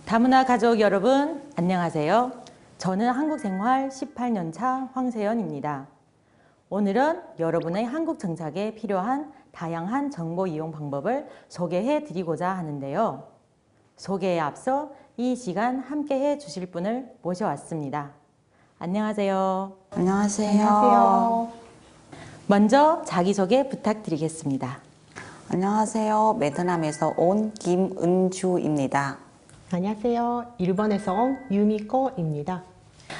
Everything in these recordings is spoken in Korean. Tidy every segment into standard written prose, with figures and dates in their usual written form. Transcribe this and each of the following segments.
다문화 가족 여러분, 안녕하세요. 저는 한국생활 18년차 황세연입니다. 오늘은 여러분의 한국 정착에 필요한 다양한 정보 이용 방법을 소개해 드리고자 하는데요. 소개에 앞서 이 시간 함께 해 주실 분을 모셔왔습니다. 안녕하세요. 안녕하세요. 먼저 자기소개 부탁드리겠습니다. 안녕하세요. 베트남에서 온 김은주입니다. 안녕하세요. 일본에서 온 유미코입니다.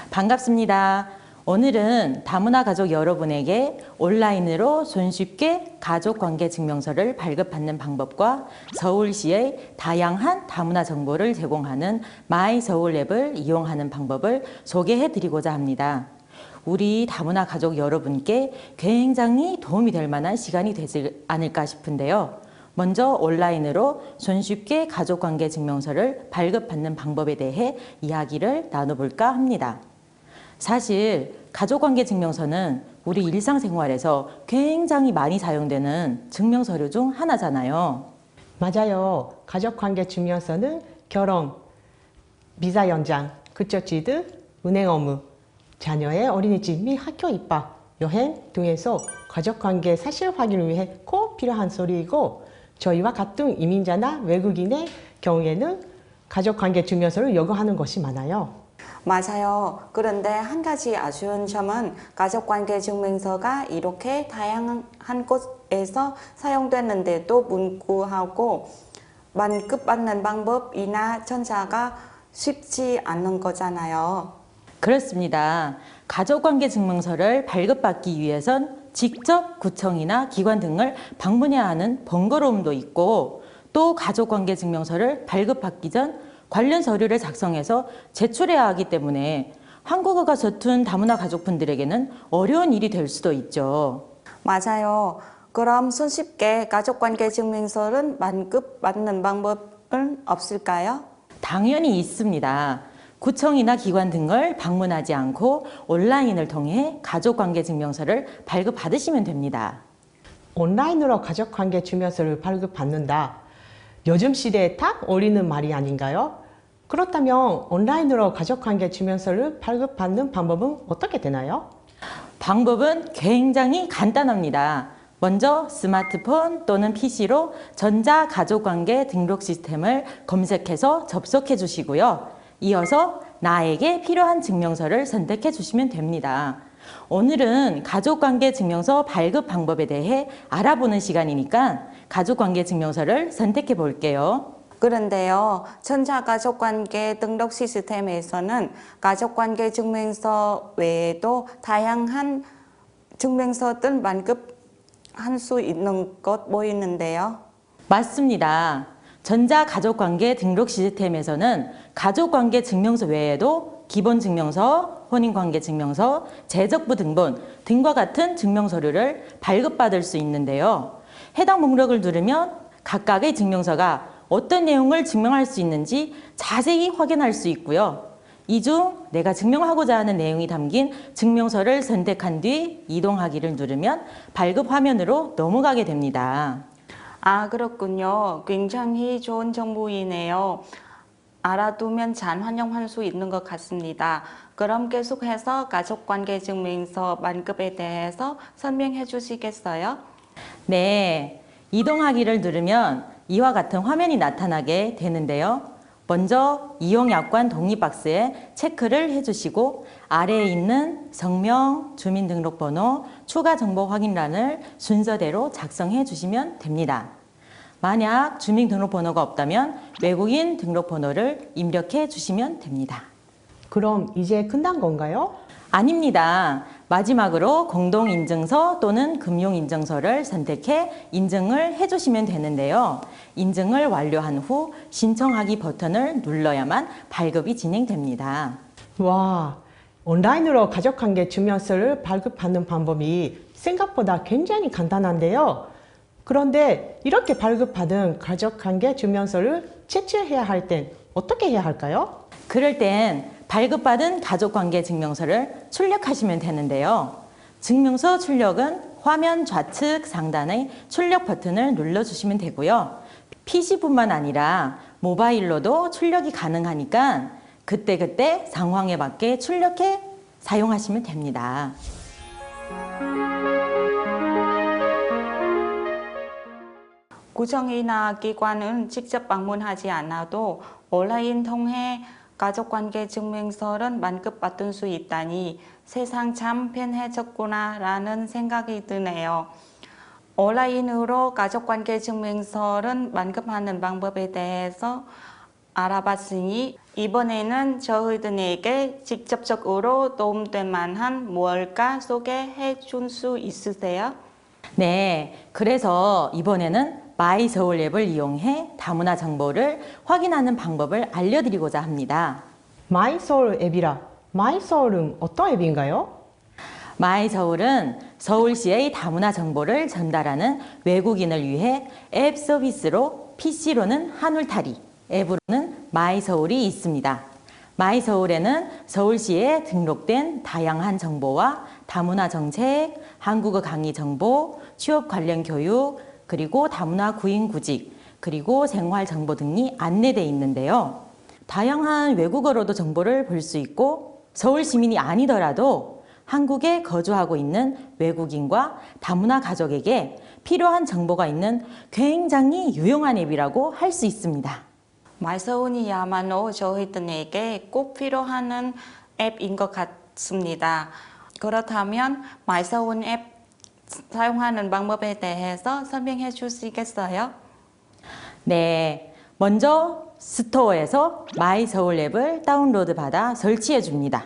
반갑습니다. 오늘은 다문화 가족 여러분에게 온라인으로 손쉽게 가족관계증명서를 발급받는 방법과 서울시의 다양한 다문화 정보를 제공하는 마이서울 앱을 이용하는 방법을 소개해드리고자 합니다. 우리 다문화 가족 여러분께 굉장히 도움이 될 만한 시간이 되지 않을까 싶은데요. 먼저 온라인으로 손쉽게 가족관계증명서를 발급받는 방법에 대해 이야기를 나눠볼까 합니다. 사실 가족관계증명서는 우리 일상생활에서 굉장히 많이 사용되는 증명서류 중 하나잖아요. 맞아요. 가족관계증명서는 결혼, 비자 연장, 급여지급, 은행 업무, 자녀의 어린이집 및 학교 입학, 여행 등에서 가족관계 사실 확인을 위해 꼭 필요한 서류이고 저희와 같은 이민자나 외국인의 경우에는 가족관계증명서를 요구하는 것이 많아요. 맞아요. 그런데 한 가지 아쉬운 점은 가족관계증명서가 이렇게 다양한 곳에서 사용되는데도 불구하고 반급받는 방법이나 전자가 쉽지 않은 거잖아요. 그렇습니다. 가족관계증명서를 발급받기 위해선 직접 구청이나 기관 등을 방문해야 하는 번거로움도 있고 또 가족관계증명서를 발급받기 전 관련 서류를 작성해서 제출해야 하기 때문에 한국어가 서툰 다문화 가족분들에게는 어려운 일이 될 수도 있죠. 맞아요. 그럼 손쉽게 가족관계증명서를 반급받는 방법은 없을까요? 당연히 있습니다. 구청이나 기관 등을 방문하지 않고 온라인을 통해 가족관계증명서를 발급받으시면 됩니다. 온라인으로 가족관계증명서를 발급받는다. 요즘 시대에 딱 어울리는 말이 아닌가요? 그렇다면 온라인으로 가족관계증명서를 발급받는 방법은 어떻게 되나요? 방법은 굉장히 간단합니다. 먼저 스마트폰 또는 PC로 전자가족관계 등록 시스템을 검색해서 접속해 주시고요. 이어서 나에게 필요한 증명서를 선택해 주시면 됩니다. 오늘은 가족관계증명서 발급 방법에 대해 알아보는 시간이니까 가족관계증명서를 선택해 볼게요. 그런데요, 전자가족관계 등록 시스템에서는 가족관계증명서 외에도 다양한 증명서들 반급할 수 있는 것 보이는데요. 맞습니다. 전자가족관계 등록 시스템에서는 가족관계증명서 외에도 기본증명서, 혼인관계증명서, 재적부 등본 등과 같은 증명서류를 발급받을 수 있는데요. 해당 목록을 누르면 각각의 증명서가 어떤 내용을 증명할 수 있는지 자세히 확인할 수 있고요. 이 중 내가 증명하고자 하는 내용이 담긴 증명서를 선택한 뒤 이동하기를 누르면 발급 화면으로 넘어가게 됩니다. 아, 그렇군요. 굉장히 좋은 정보이네요. 알아두면 잘 활용할 수 있는 것 같습니다. 그럼 계속해서 가족관계증명서 반급에 대해서 설명해 주시겠어요? 네, 이동하기를 누르면 이와 같은 화면이 나타나게 되는데요. 먼저 이용약관 독립박스에 체크를 해주시고 아래에 있는 성명, 주민등록번호, 추가 정보 확인란을 순서대로 작성해 주시면 됩니다. 만약 주민등록번호가 없다면 외국인 등록번호를 입력해 주시면 됩니다. 그럼 이제 끝난 건가요? 아닙니다. 마지막으로 공동인증서 또는 금융인증서를 선택해 인증을 해주시면 되는데요. 인증을 완료한 후 신청하기 버튼을 눌러야만 발급이 진행됩니다. 와, 온라인으로 가족관계증명서를 발급받는 방법이 생각보다 굉장히 간단한데요. 그런데 이렇게 발급받은 가족관계증명서를 채취해야 할 땐 어떻게 해야 할까요? 그럴 땐 발급받은 가족관계증명서를 출력하시면 되는데요. 증명서 출력은 화면 좌측 상단의 출력 버튼을 눌러주시면 되고요. PC뿐만 아니라 모바일로도 출력이 가능하니까 그때그때 상황에 맞게 출력해 사용하시면 됩니다. 구청이나 기관은 직접 방문하지 않아도 온라인 통해 가족관계 증명서를 만급받을 수 있다니 세상 참 편해졌구나라는 생각이 드네요. 온라인으로 가족관계 증명서를 만급하는 방법에 대해서 알아봤으니 이번에는 저희들에게 직접적으로 도움될 만한 무언가 소개해 줄 수 있으세요? 네, 그래서 이번에는 마이서울 앱을 이용해 다문화 정보를 확인하는 방법을 알려드리고자 합니다. 마이서울 앱이라 마이서울은 어떤 앱인가요? 마이서울은 서울시의 다문화 정보를 전달하는 외국인을 위해 앱 서비스로 PC로는 한울타리, 앱으로는 마이서울이 있습니다. 마이서울에는 서울시에 등록된 다양한 정보와 다문화 정책, 한국어 강의 정보, 취업 관련 교육, 그리고 다문화 구인구직, 그리고 생활 정보 등이 안내되어 있는데요. 다양한 외국어로도 정보를 볼 수 있고 서울 시민이 아니더라도 한국에 거주하고 있는 외국인과 다문화 가족에게 필요한 정보가 있는 굉장히 유용한 앱이라고 할 수 있습니다. 마이서울이야말로 저희들에게 꼭 필요한 앱인 것 같습니다. 그렇다면 마이서울 앱 사용하는 방법에 대해서 설명해 주시겠어요? 네, 먼저 스토어에서 마이서울 앱을 다운로드 받아 설치해 줍니다.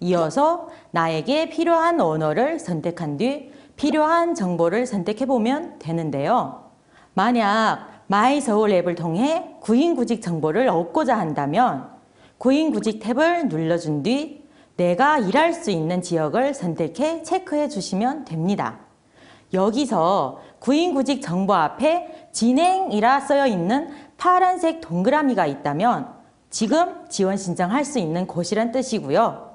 이어서 나에게 필요한 언어를 선택한 뒤 필요한 정보를 선택해 보면 되는데요. 만약 마이서울 앱을 통해 구인구직 정보를 얻고자 한다면 구인구직 탭을 눌러준 뒤 내가 일할 수 있는 지역을 선택해 체크해 주시면 됩니다. 여기서 구인구직 정보 앞에 진행이라 쓰여 있는 파란색 동그라미가 있다면 지금 지원 신청할 수 있는 곳이란 뜻이고요.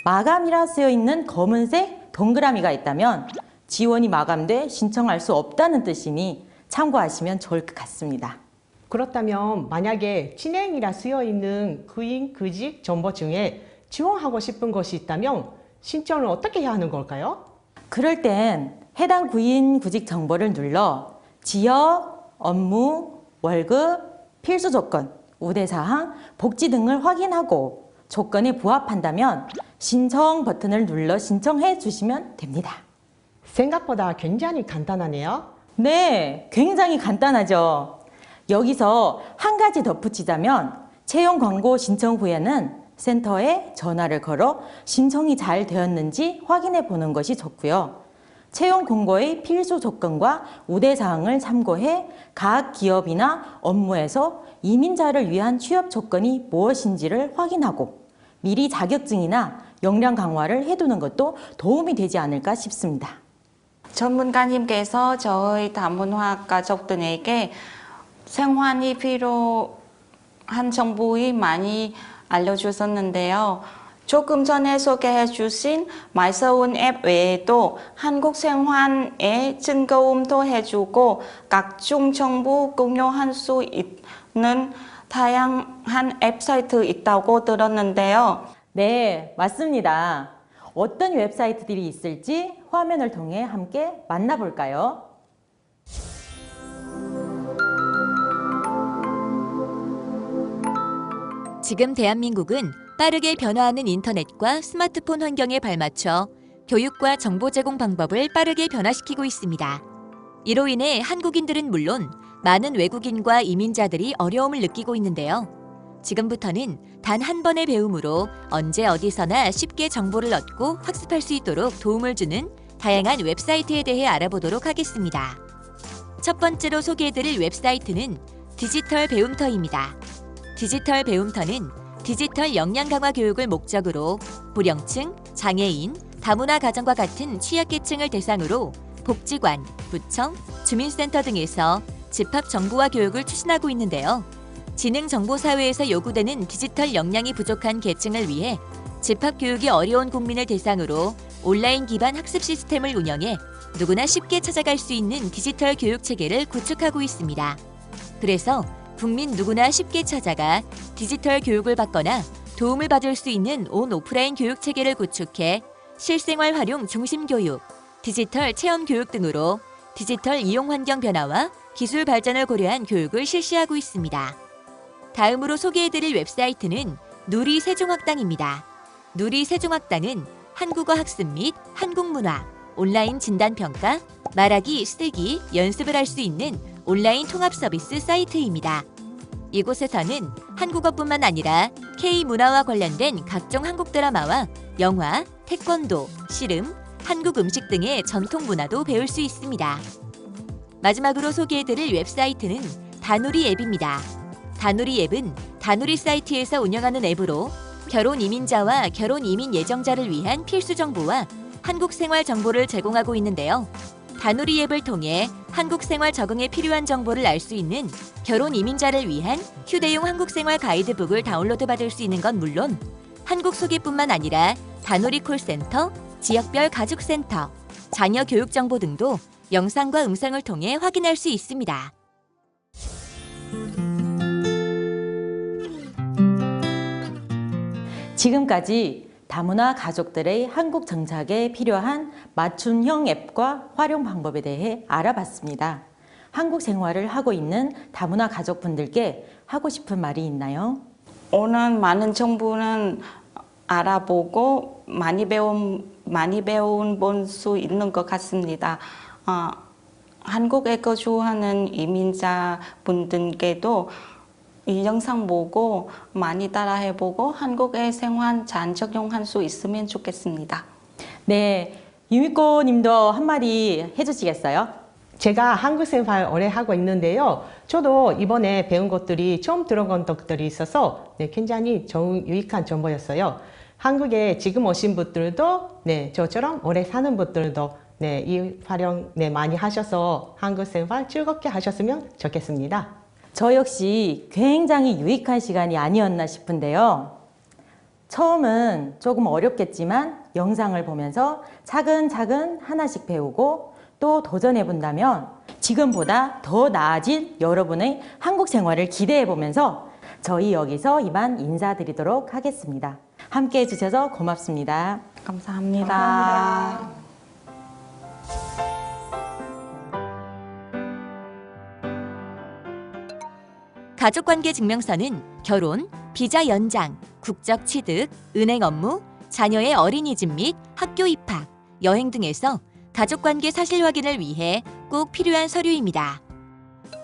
마감이라 쓰여 있는 검은색 동그라미가 있다면 지원이 마감돼 신청할 수 없다는 뜻이니 참고하시면 좋을 것 같습니다. 그렇다면 만약에 진행이라 쓰여 있는 구인구직 정보 중에 지원하고 싶은 것이 있다면 신청을 어떻게 해야 하는 걸까요? 그럴 땐 해당 구인구직 정보를 눌러 지역, 업무, 월급, 필수 조건, 우대사항, 복지 등을 확인하고 조건에 부합한다면 신청 버튼을 눌러 신청해 주시면 됩니다. 생각보다 굉장히 간단하네요. 네, 굉장히 간단하죠. 여기서 한 가지 덧붙이자면 채용 광고 신청 후에는 센터에 전화를 걸어 신청이 잘 되었는지 확인해 보는 것이 좋고요. 채용 공고의 필수 조건과 우대사항을 참고해 각 기업이나 업무에서 이민자를 위한 취업 조건이 무엇인지를 확인하고 미리 자격증이나 역량 강화를 해두는 것도 도움이 되지 않을까 싶습니다. 전문가님께서 저희 다문화 가족들에게 생활이 필요한 정보를 많이 알려주셨는데요. 조금 전에 소개해 주신 마이서울 앱 외에도 한국 생활에 즐거움도 해주고 각종 정보 공유할 수 있는 다양한 웹사이트 있다고 들었는데요. 네, 맞습니다. 어떤 웹사이트들이 있을지 화면을 통해 함께 만나볼까요? 지금 대한민국은 빠르게 변화하는 인터넷과 스마트폰 환경에 발맞춰 교육과 정보 제공 방법을 빠르게 변화시키고 있습니다. 이로 인해 한국인들은 물론 많은 외국인과 이민자들이 어려움을 느끼고 있는데요. 지금부터는 단 한 번의 배움으로 언제 어디서나 쉽게 정보를 얻고 학습할 수 있도록 도움을 주는 다양한 웹사이트에 대해 알아보도록 하겠습니다. 첫 번째로 소개해드릴 웹사이트는 디지털 배움터입니다. 디지털 배움터는 디지털 역량 강화 교육을 목적으로 고령층, 장애인, 다문화 가정과 같은 취약계층을 대상으로 복지관, 구청, 주민센터 등에서 집합 정보화 교육을 추진하고 있는데요. 지능정보사회에서 요구되는 디지털 역량이 부족한 계층을 위해 집합교육이 어려운 국민을 대상으로 온라인 기반 학습 시스템을 운영해 누구나 쉽게 찾아갈 수 있는 디지털 교육 체계를 구축하고 있습니다. 그래서 국민 누구나 쉽게 찾아가 디지털 교육을 받거나 도움을 받을 수 있는 온 오프라인 교육 체계를 구축해 실생활 활용 중심 교육, 디지털 체험 교육 등으로 디지털 이용 환경 변화와 기술 발전을 고려한 교육을 실시하고 있습니다. 다음으로 소개해드릴 웹사이트는 누리세종학당입니다. 누리세종학당은 한국어 학습 및 한국문화, 온라인 진단평가, 말하기, 쓰기, 연습을 할 수 있는 온라인 통합 서비스 사이트입니다. 이곳에서는 한국어뿐만 아니라 K-문화와 관련된 각종 한국 드라마와 영화, 태권도, 씨름, 한국 음식 등의 전통 문화도 배울 수 있습니다. 마지막으로 소개해드릴 웹사이트는 다누리 앱입니다. 다누리 앱은 다누리 사이트에서 운영하는 앱으로 결혼 이민자와 결혼 이민 예정자를 위한 필수 정보와 한국 생활 정보를 제공하고 있는데요. 다누리 앱을 통해 한국 생활 적응에 필요한 정보를 알 수 있는 결혼 이민자를 위한 휴대용 한국 생활 가이드북을 다운로드 받을 수 있는 건 물론 한국 소개뿐만 아니라 다누리 콜센터, 지역별 가족센터, 자녀 교육 정보 등도 영상과 음성을 통해 확인할 수 있습니다. 지금까지 다문화 가족들의 한국 정착에 필요한 맞춤형 앱과 활용 방법에 대해 알아봤습니다. 한국 생활을 하고 있는 다문화 가족분들께 하고 싶은 말이 있나요? 오늘 많은 정보는 알아보고 많이 배운 본 수 있는 것 같습니다. 한국에 거주하는 이민자분들께도 이 영상 보고 많이 따라해보고 한국의 생활 잘 적용할 수 있으면 좋겠습니다. 네, 유미코 님도 한마디 해주시겠어요? 제가 한국 생활 오래 하고 있는데요. 저도 이번에 배운 것들이 처음 들어본 것들이 있어서 굉장히 좋은 유익한 정보였어요. 한국에 지금 오신 분들도 저처럼 오래 사는 분들도 이 활용 많이 하셔서 한국 생활 즐겁게 하셨으면 좋겠습니다. 저 역시 굉장히 유익한 시간이 아니었나 싶은데요. 처음은 조금 어렵겠지만 영상을 보면서 차근차근 하나씩 배우고 또 도전해 본다면 지금보다 더 나아진 여러분의 한국 생활을 기대해 보면서 저희 여기서 이만 인사드리도록 하겠습니다. 함께 해주셔서 고맙습니다. 감사합니다. 가족관계 증명서는 결혼, 비자 연장, 국적 취득, 은행 업무, 자녀의 어린이집 및 학교 입학, 여행 등에서 가족관계 사실 확인을 위해 꼭 필요한 서류입니다.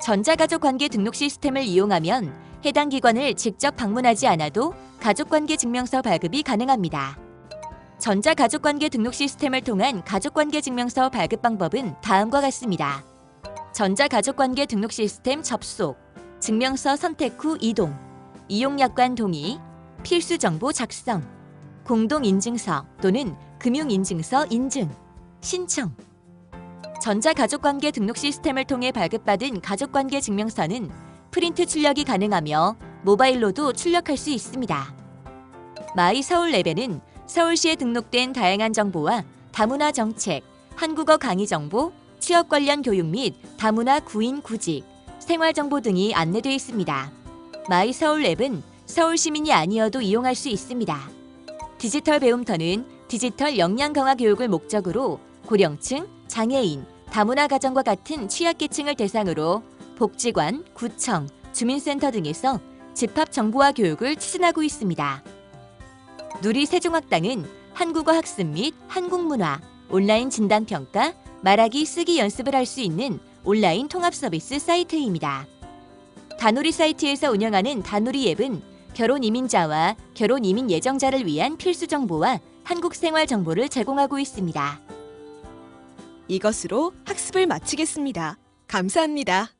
전자가족관계 등록 시스템을 이용하면 해당 기관을 직접 방문하지 않아도 가족관계 증명서 발급이 가능합니다. 전자가족관계 등록 시스템을 통한 가족관계 증명서 발급 방법은 다음과 같습니다. 전자가족관계 등록 시스템 접속, 증명서 선택 후 이동, 이용약관 동의, 필수 정보 작성, 공동인증서 또는 금융인증서 인증, 신청. 전자가족관계 등록 시스템을 통해 발급받은 가족관계 증명서는 프린트 출력이 가능하며 모바일로도 출력할 수 있습니다. 마이 서울 앱에는 서울시에 등록된 다양한 정보와 다문화 정책, 한국어 강의 정보, 취업 관련 교육 및 다문화 구인 구직, 생활 정보 등이 안내되어 있습니다. 마이 서울 앱은 서울 시민이 아니어도 이용할 수 있습니다. 디지털 배움터는 디지털 역량 강화 교육을 목적으로 고령층, 장애인, 다문화 가정과 같은 취약계층을 대상으로 복지관, 구청, 주민센터 등에서 집합 정보화 교육을 추진하고 있습니다. 누리세종학당은 한국어 학습 및 한국문화, 온라인 진단평가, 말하기, 쓰기 연습을 할 수 있는 온라인 통합 서비스 사이트입니다. 다누리 사이트에서 운영하는 다누리 앱은 결혼 이민자와 결혼 이민 예정자를 위한 필수 정보와 한국 생활 정보를 제공하고 있습니다. 이것으로 학습을 마치겠습니다. 감사합니다.